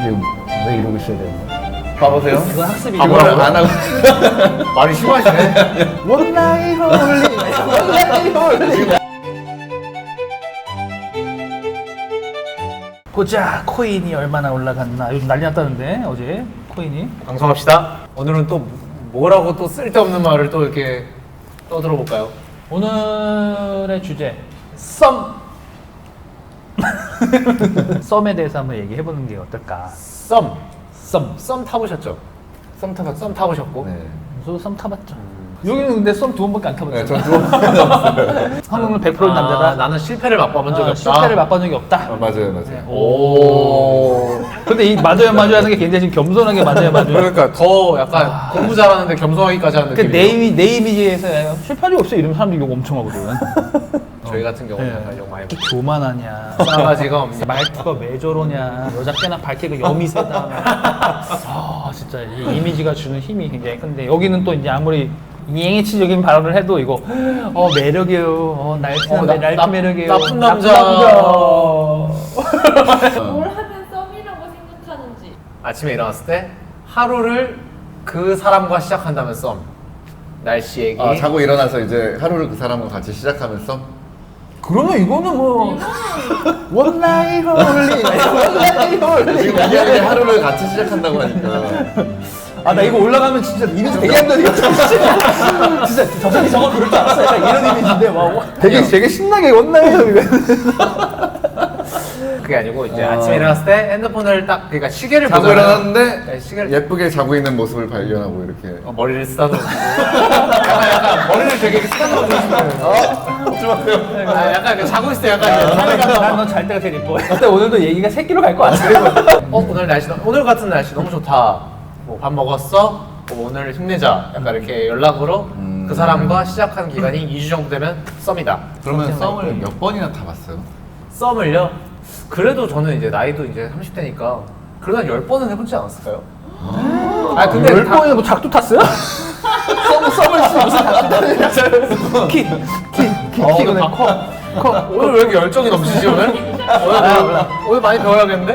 지금 왜 이러고 있어야 되는 거야? 봐보세요. 그건 학습이 이거를 안 하고 말이 심하시네. 원나잇 홀리 원나잇 홀리. 보자, 코인이 얼마나 올라갔나. 요즘 난리 났다는데 어제 코인이. 방송합시다. 오늘은 또 뭐라고 또 쓸데없는 말을 또 이렇게 떠들어 볼까요? 오늘의 주제 썸. 썸에 대해서 한번 얘기해보는 게 어떨까. 썸 타보셨죠? 썸 타보셨고. 네. 저도 썸 타봤죠. 여기는 근데 썸 2번밖에 안 타봤죠. 네, 전 두번 남았어요. 한국은 100% 남자다. 나는 실패를 맛봐본 적이 없다. 실패를 맛본 적이 없다. 맞아요. 네. 오. 근데 이 맞아요 하는 게 굉장히 지금 겸손하게 맞아요. 그러니까 더 약간 공부 잘하는데 겸손하기까지 하는 그 느낌이에요. 내 이미지에서 실패한 적 없어 이러면 사람들이 욕 엄청 하거든. 저희 같은 경우는 네. 약간 욕 많이 이렇게 교만하냐. 싸가지가 없냐. 말투가 왜 저러냐. 여자께나 밝히고 염이 세다. 아 진짜 이 이미지가 주는 힘이 굉장히 큰데 여기는 또 이제 아무리 이행치적인 발언을 해도 이거 매력이에요. 날씬한 날씬 매력이에요. 나쁜 남자. 뭘 하면 썸이라고 생각하는지. 아침에 일어났을 때 하루를 그 사람과 시작한다면 썸. 날씨 얘기. 아, 자고 일어나서 이제 하루를 그 사람과 같이 시작하면서 그러면 이거는 뭐 원나잇 홀리 지금 이야기 하루를 같이 시작한다고 하니까 아 나 이거 올라가면 진짜 이미지 되게 안 되니까 진짜 저 사람이 저거 그럴 줄 알았어. 약간 이런 이미지인데 막 되게 신나게 원나잇 그게 아니고 이제 아침에 일어났을 때 핸드폰을 딱 그러니까 시계를 자고 보잖아요. 일어났는데 네, 시계를 예쁘게 자고 있는 모습을 발견하고 이렇게 머리를 쓰다듬고 약간 머리를 되게 쓰다듬고 싶어요. 약간 그 자고 있을 때 약간 난넌 잘 때가 제일 이뻐. 근데 오늘도 얘기가 새끼로 갈 거 같아. 오늘 날씨 오늘 같은 날씨 너무 좋다. 뭐 밥 먹었어? 뭐 오늘 힘내자. 약간 이렇게 연락으로 그 사람과 시작한 기간이 2주 정도 되면 썸이다. 그러면 썸을 몇 번이나 타봤어요? 썸을요? 그래도 저는 이제 나이도 이제 30대니까 그래도 한 10번은 해보지 않았을까요? 아 근데 열 번에 뭐 작두 탔어요? 썸을 무슨 작두 탔어요? 키가 커. 오늘 왜 이렇게 열정이 넘치지 오늘? 오늘 많이 배워야겠는데?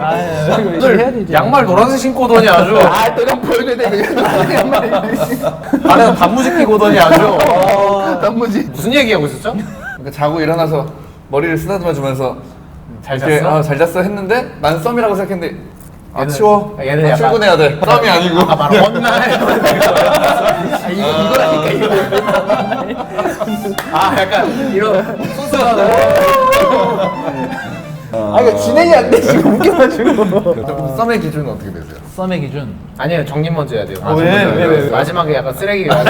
이거 해야 되지. 양말 노란색 신고 오더니 아주 내가 보여줘야 돼. 양말이. 안에는 단무지 끼고 오더니 아주 단무지. 무슨 얘기하고 있었죠? 그러니까 자고 일어나서 머리를 쓰다듬어 주면서 잘 이렇게 잤어? 잘 잤어 했는데 난 썸이라고 생각했는데 얘는- 치워 얘는 나 약간- 출근해야 돼 썸이 아니고 아 바로 원나잇 이거라니까 이거. 아 약간 이런 순수한 이거 진행이 안 돼. 지금 웃겨가지고. 그럼 썸의 기준은 어떻게 되세요? 썸의 기준. 아니에요 정리 먼저 해야 돼요 왜? 마지막에 약간 쓰레기가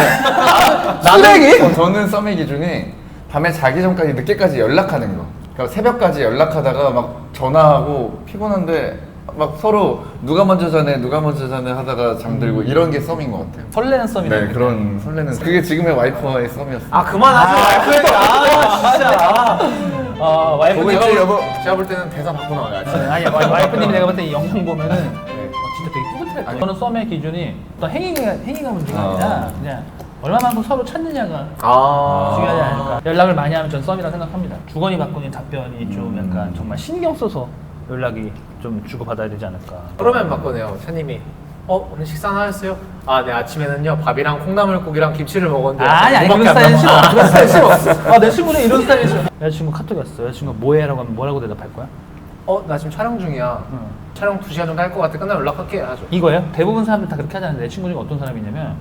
쓰레기? 저는 썸의 기준이 밤에 자기 전까지 늦게까지 연락하는 거. 그러니까 새벽까지 연락하다가 막 전화하고 피곤한데 막 서로 누가 먼저 자네 하다가 잠들고 이런 게 썸인 것 같아요. 설레는 썸이네. 네, 그런 설레는 그게 지금의 와이프와의 썸이었어요. 아 그만하지 진짜. 와이프님 보겠지, 여보? 제가 볼 때는 대사 바꿔 나와요 아니 와이프님이 내가 볼 때 이 영상 보면은 진짜 되게 뿌듯할 거야. 저는 썸의 기준이 어떤 행위가 문제가 아니라 그냥 얼마만큼 서로 찾느냐가 중요하지 않을까. 연락을 많이 하면 전 썸이라 생각합니다. 주거니 받거니 답변이 좀 약간 정말 신경 써서 연락이 좀 주고받아야 되지 않을까. 그러면 바꿔내요 차님이 오늘 식사는 하셨어요? 아 네 아침에는요 밥이랑 콩나물국이랑 김치를 먹었는데 아니 그런 그거밖에 안 스타일은 싫어. 남아. 그런 스타일 싫어. 내 친구는 이런 스타일이 싫어. 여자친구 카톡이 왔어. 여자친구가 뭐해? 라고 하면 뭐라고 대답할 거야? 나 지금 촬영 중이야 촬영 2시간 정도 할 것 같아 끝나면 연락할게 하죠 이거예요? 대부분 사람들 다 그렇게 하잖아요. 내 친구 중에 어떤 사람이냐면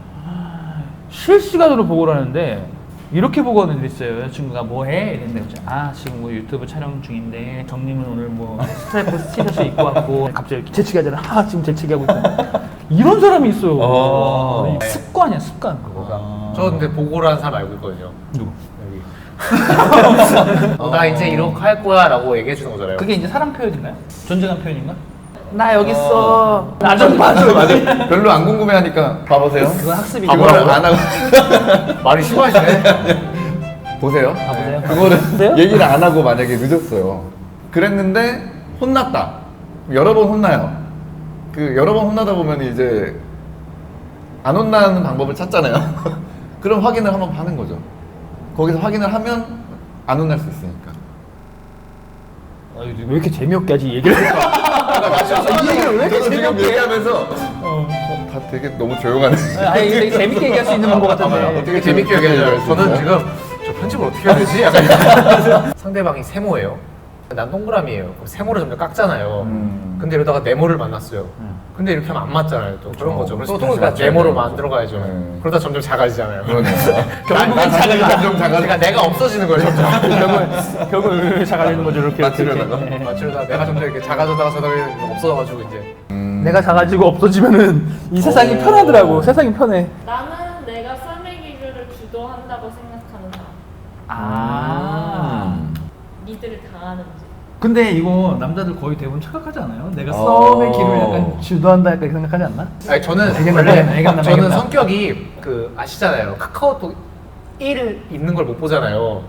실시간으로 보고를 하는데 이렇게 보고하는 애들이 있어요. 여자친구가 뭐해? 이랬는데 지금 뭐 유튜브 촬영 중인데 정님은 오늘 뭐 스트라이프 티셔츠 입고 왔고 갑자기 재치기 하잖아. 지금 재치기 하고 있다. 이런 사람이 있어요. 습관이야 습관 그거가. 저 근데 보고를 하는 사람 알고 있거든요 누구? 나 이제 이렇게 할 거야 라고 얘기해 주는 거잖아요 그게 이제 사랑 표현인가요? 존재감 표현인가? 나 여기 있어. 나 좀 봐줘. 맞아요. 별로 안 궁금해하니까 봐보세요. 그건 학습이죠. 그거를 안 하고 말이 심하시네 보세요. 봐보세요. 그거를 보세요? 얘기를 안 하고 만약에 늦었어요. 그랬는데 혼났다. 여러 번 혼나요. 그 여러 번 혼나다 보면 이제 안 혼나는 방법을 찾잖아요. 그럼 확인을 한번 하는 거죠. 거기서 확인을 하면 안 혼날 수 있으니까. 왜 이렇게 재미없게 하지 얘기를 할까? 이 얘기를 왜 이렇게 저도 지금 재미없게 얘기하면서 다 되게 너무 조용하네. 아니 되게 재밌게 얘기할 수 있는 방법 같은데. 되게 재밌게 얘기해줘요. 저는 지금 저 편집을 어떻게 해야 되지? 약간 상대방이 세모예요. 난 동그라미예요. 그럼 세모를 점점 깎잖아요. 근데 이러다가 네모를 만났어요. 근데 이렇게 하면 안 맞잖아요. 또 그런 거죠. 그래서 또 또 다시 맞춰야 네모로 돼요. 만들어가야죠. 네. 그러다 점점 작아지잖아요. 그러네. 결국은 점점 그러니까 내가 없어지는 거예요. 점점. 결국 작아지는 거죠 이렇게. 맞추려다가? 네. 맞추려다 내가 점점 이렇게 작아졌다가 없어져가지고 이제 내가 작아지고 없어지면은 이 세상이 편하더라고. 세상이 편해. 나는 내가 썰매 기류를 주도한다고 생각하는 사람. 아. 니들을 당하는지. 근데 이거 남자들 거의 대부분 착각하지 않아요? 내가 어. 썸의 길을 약간 주도한다 이렇게 생각하지 않나? 아니 저는 애견남, 원래 애견남, 저는 애견남. 성격이 그 아시잖아요. 카카오톡 1 있는 걸 못 보잖아요.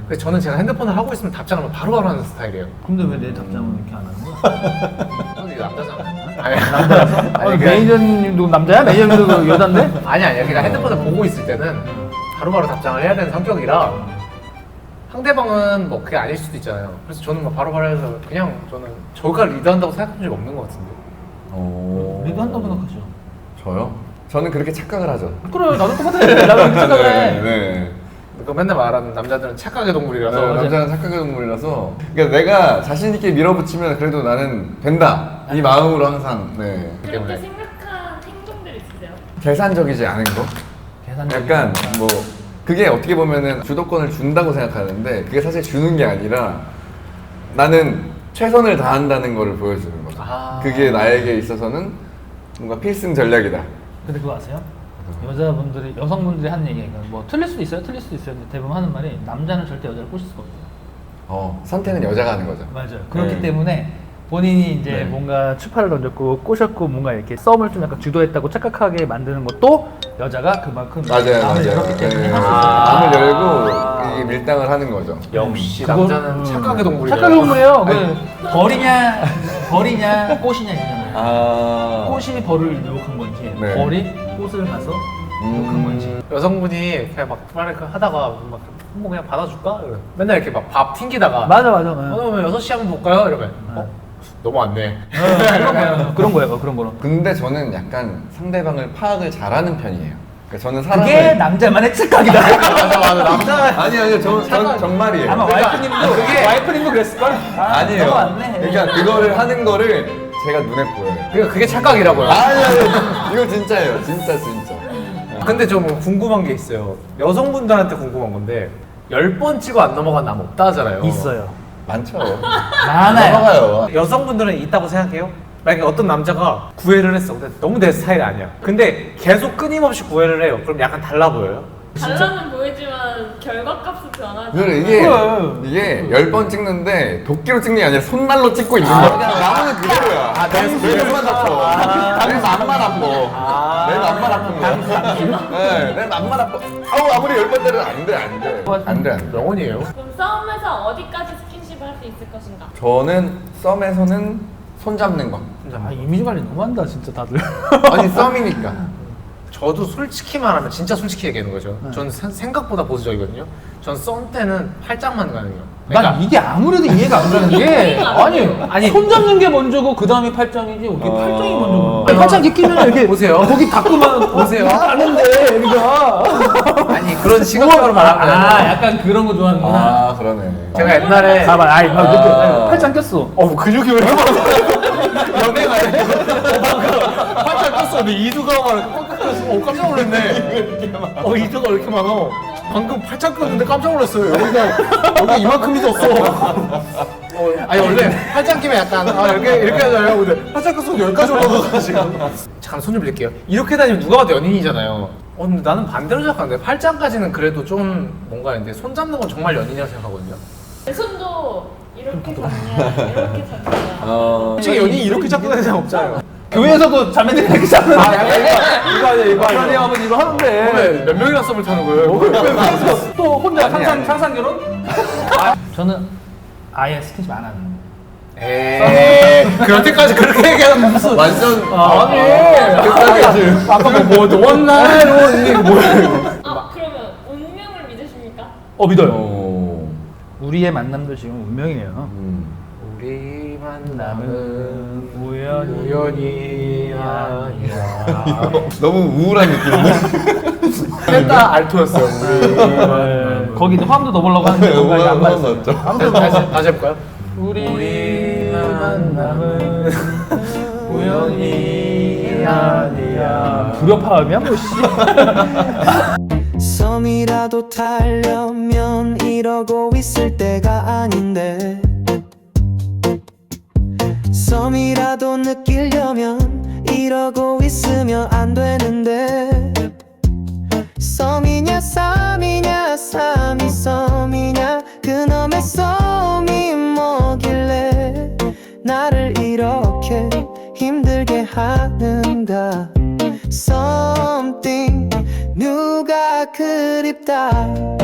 그래서 저는 제가 핸드폰을 하고 있으면 답장하면 바로바로 하는 스타일이에요. 근데 왜 내 답장은 이렇게 안 하는 거야? 저는 이거 남자잖아요. 아니, 아니, 그냥- 매니저님도 남자야? 매니저님도 여잔데? 아니 그러니까 핸드폰을 보고 있을 때는 바로바로 답장을 해야 되는 성격이라 상대방은 뭐 그게 아닐 수도 있잖아요. 그래서 저는 막 바로바로 해서 그냥 저는 저가 리드한다고 생각한 적이 없는 것 같은데. 리드한다고 생각하죠. 저요? 저는 그렇게 착각을 하죠. 그래 나도 똑같아. 나도 그렇게 생각해. 네. 그 맨날 말하는 남자들은 착각의 동물이라서 네, 남자는 착각의 동물이라서 그러니까 내가 자신 있게 밀어붙이면 그래도 나는 된다 이 마음으로 항상 네. 그 그렇게 때문에. 생각한 행동들 있으세요? 계산적이지 않은 거 계산적이지 약간 않다. 뭐 그게 어떻게 보면은 주도권을 준다고 생각하는데 그게 사실 주는 게 아니라 나는 최선을 다한다는 거를 보여주는 거죠. 아. 그게 나에게 있어서는 뭔가 필승 전략이다. 근데 그거 아세요? 여자분들이 여성분들이 하는 얘기가 뭐 틀릴 수도 있어요. 틀릴 수도 있어요. 근데 대부분 하는 말이 남자는 절대 여자를 꼬실 수가 없어요. 선택은 여자가 하는 거죠. 맞아요. 그렇기 네. 때문에 본인이 이제 네. 뭔가 추파를 던졌고 꼬셨고 뭔가 이렇게 썸을 좀 약간 주도했다고 착각하게 만드는 것도 여자가 그만큼 맞아요, 마음을 맞아요. 열었기 때문에 네. 할 수 있어요. 마음을 열고 이게 밀당을 하는 거죠. 역시 그거- 남자는 착각의 동물이에요. 착각의 동물이에요. 그 벌이냐 꽃이냐 있잖아요. 꽃이 벌을 유혹한 건지 네. 벌이 꽃을 가서 유혹한 건지. 여성분이 그냥 막 하다가 막 뭐 그냥 받아줄까? 이러면 맨날 이렇게 막 밥 튕기다가 맞아. 그러면 6시 한번 볼까요? 이러면 너무 안 돼. 그런 거예요. 그런 거로. 근데 저는 약간 상대방을 파악을 잘하는 편이에요. 그러니까 저는 사람을 그게 남자만의 착각이다. 맞아 남자 아니요, 전 정말이에요. 아마 와이프님도 그랬을 걸. 아니에요. 너무 왔네. 그러니까 그거를 하는 거를 제가 눈에 보여요. 그게 착각이라고요. 아니, 이거 진짜예요. 진짜. 근데 좀 궁금한 게 있어요. 여성분들한테 궁금한 건데 10번 치고 안 넘어간 남 없다 하잖아요. 있어요. 많죠. 많아요. 넘어가요. 여성분들은 있다고 생각해요? 만약에 어떤 남자가 구애를 했어. 근데 너무 내 스타일이 아니야. 근데 계속 끊임없이 구애를 해요. 그럼 약간 달라 보여요? 달라는 보이지만 결과값은 변하지. 그래, 이게 10번 찍는데 도끼로 찍는 게 아니라 손날로 찍고 있는 거야. 나무는 그대로야. 내 손만 다쳐. 내 맘만 아파. 내 맘만 아픈 거야. 네, 내 맘만 아파. 아무리 10번 때려도 안 돼. 명언이에요. 그럼 싸움에서 어디까지 스킨십 할 수 있을 것인가? 저는 썸에서는 손 잡는 거. 아, 이미지 관리 너무한다 진짜 다들. 아니, 썸이니까. 저도 솔직히 말하면 진짜 솔직히 얘기하는 거죠. 저는 생각보다 보수적이거든요. 전 썸 때는 팔짱만 가능해요. 난 이게 아무래도 이해가 안 가는 게 아니 손 잡는 게 먼저고 그 다음에 팔짱이지 어떻게 팔짱이 먼저고? 아니, 팔짱 끼면 이렇게 보세요. 거기 닦으면 보세요. 아는데 여기가. 아니 그런 시각적으로 말하는 거예요. 아 약간 그런 거 좋아하는구나. 아, 그러네. 제가 옛날에 봐봐, 아이 막 이렇게 팔짱 꼈어. 근육이 왜 이렇게 많아? 연애가 팔짱 꼈어. 근데 이두가 막 깜짝 놀랐네. 이두가 왜 이렇게 많아? 방금 팔짱 꼈는데 깜짝 놀랐어요. 여기 이만큼 있었어. 아니 원래 팔짱 끼면 약간 이렇게 하잖아요. 근데 팔짱 꼈어 여기까지 올라가가지고. 잠깐 손 좀 빌릴게요. 이렇게 다니면 누가 봐도 연인이잖아요. 근데 나는 반대로 생각하는데 팔짱까지는 그래도 좀 뭔가 있는데 손 잡는 건 정말 연인이라고 생각하거든요. 내 손도 이렇게 잡냐, 이렇게 잡냐. 솔직히 연인이 이렇게 잡고 다니는 사람 없잖아요. 교회에서도 자매들이 이렇게 잡는. 이거 아니야 이거 그러니 하면 이거 하는데. 오늘 몇 명이나 썸을 타는 거예요? 그래서 또 혼자 아니. 상상 결혼? 저는 아예 스킨십 안 하는. 에이 그렇게까지 그렇게 얘기하면 무슨 완전. 아까 뭐 원나로 이게 뭐야 그러면 운명을 믿으십니까? 믿어요. 오. 우리의 만남도 지금 운명이에요. 우리 남은 우연이 우연이 아니야. 너무 우울한 느낌인데. 셋다 알토였어요. 우리 거기 화음도 넣어보려고 하는데 뭔가 안 맞았어요. 맞죠. 한번 다시 해볼까요? 우리 만남은 우연이 아니야. 불협화음이야 뭐 씨. 섬이라도 타려면 이러고 있을 때가 아닌데 섬이라도 느끼려면 이러고 있으면 안 되는데 섬이냐 쌈이냐 쌈이 섬이냐 그놈의 썸이 뭐길래 나를 이렇게 힘들게 하는가 Something 누가 그립다